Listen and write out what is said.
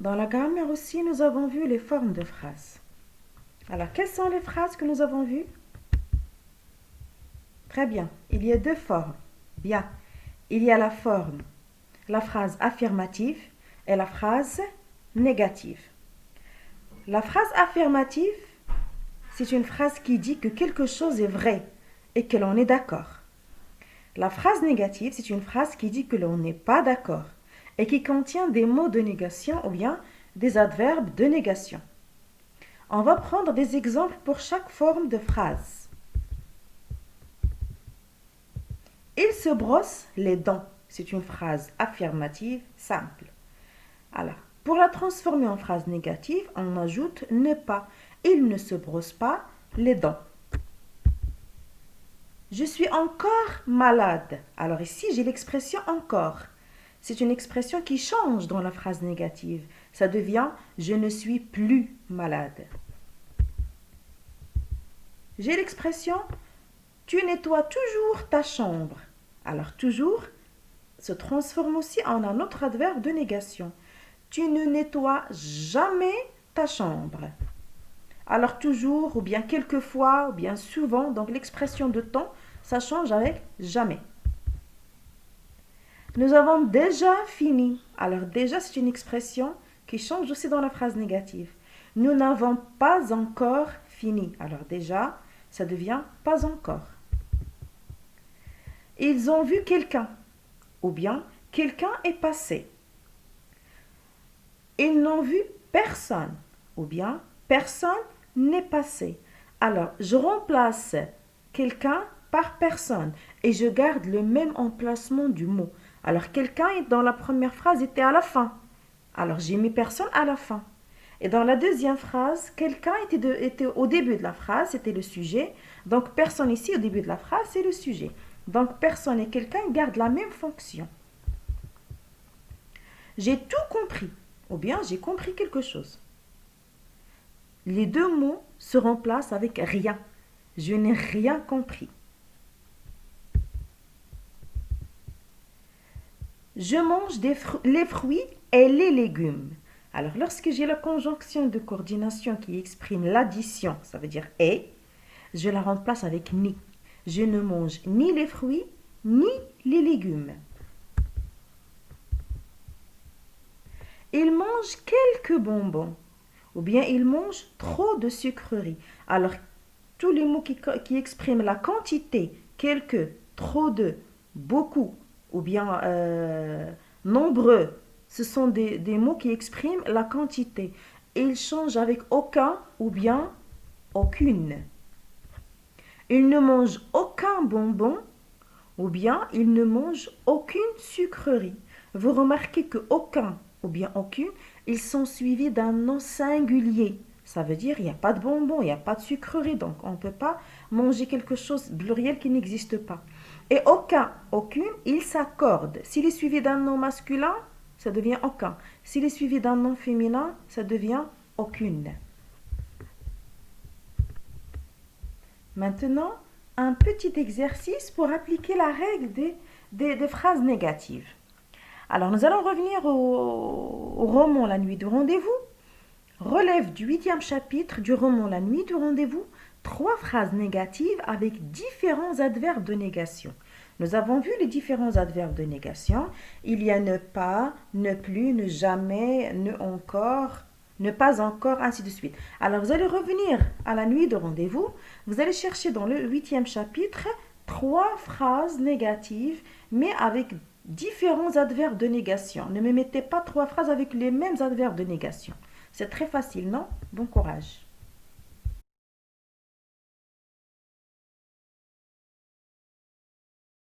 Dans la grammaire aussi, nous avons vu les formes de phrases. Alors, quelles sont les phrases que nous avons vues? Très bien, il y a deux formes. Bien, il y a la phrase affirmative et la phrase négative. La phrase affirmative, c'est une phrase qui dit que quelque chose est vrai et que l'on est d'accord. La phrase négative, c'est une phrase qui dit que l'on n'est pas d'accord et qui contient des mots de négation ou bien des adverbes de négation. On va prendre des exemples pour chaque forme de phrase. Il se brosse les dents. C'est une phrase affirmative simple. Alors, pour la transformer en phrase négative, on ajoute ne pas. Il ne se brosse pas les dents. Je suis encore malade. Alors ici, j'ai l'expression encore. C'est une expression qui change dans la phrase négative. Ça devient je ne suis plus malade. J'ai l'expression tu nettoies toujours ta chambre. Alors toujours se transforme aussi en un autre adverbe de négation. Tu ne nettoies jamais ta chambre. Alors toujours, ou bien quelquefois, ou bien souvent, donc l'expression de temps, ça change avec jamais. Nous avons déjà fini. Alors déjà, c'est une expression qui change aussi dans la phrase négative. Nous n'avons pas encore fini. Alors déjà, ça devient pas encore. Ils ont vu quelqu'un. Ou bien, quelqu'un est passé. Ils n'ont vu personne. Ou bien, personne n'est passé. Alors, je remplace quelqu'un par personne et je garde le même emplacement du mot. Alors, quelqu'un dans la première phrase était à la fin. Alors, j'ai mis personne à la fin. Et dans la deuxième phrase, quelqu'un était au début de la phrase, c'était le sujet. Donc, personne ici, au début de la phrase, c'est le sujet. Donc, personne et quelqu'un gardent la même fonction. J'ai tout compris. Ou bien, j'ai compris quelque chose. Les deux mots se remplacent avec rien. Je n'ai rien compris. Je mange les fruits et les légumes. Alors, lorsque j'ai la conjonction de coordination qui exprime l'addition, ça veut dire et, je la remplace avec ni. Je ne mange ni les fruits ni les légumes. Il mange quelques bonbons. Ou bien il mange trop de sucreries. Alors, tous les mots qui expriment la quantité, quelques, trop de, beaucoup, ou bien nombreux, ce sont des mots qui expriment la quantité. Ils changent avec aucun ou bien aucune. Il ne mange aucun bonbon ou bien il ne mange aucune sucrerie. Vous remarquez que aucun ou bien aucune, ils sont suivis d'un nom singulier. Ça veut dire il n'y a pas de bonbons, il n'y a pas de sucrerie, donc on ne peut pas manger quelque chose pluriel qui n'existe pas. Et aucun, aucune, il s'accorde. S'il est suivi d'un nom masculin, ça devient aucun. S'il est suivi d'un nom féminin, ça devient aucune. Maintenant, un petit exercice pour appliquer la règle des phrases négatives. Alors, nous allons revenir au roman La nuit du rendez-vous. Relève du 8e chapitre du roman La nuit du rendez-vous 3 phrases négatives avec différents adverbes de négation. Nous avons vu les différents adverbes de négation. Il y a ne pas, ne plus, ne jamais, ne encore, ne pas encore, ainsi de suite. Alors, vous allez revenir à La nuit du rendez-vous. Vous allez chercher dans le 8e chapitre 3 phrases négatives, mais avec différents adverbes de négation. Ne me mettez pas 3 phrases avec les mêmes adverbes de négation. C'est très facile, non? Bon courage.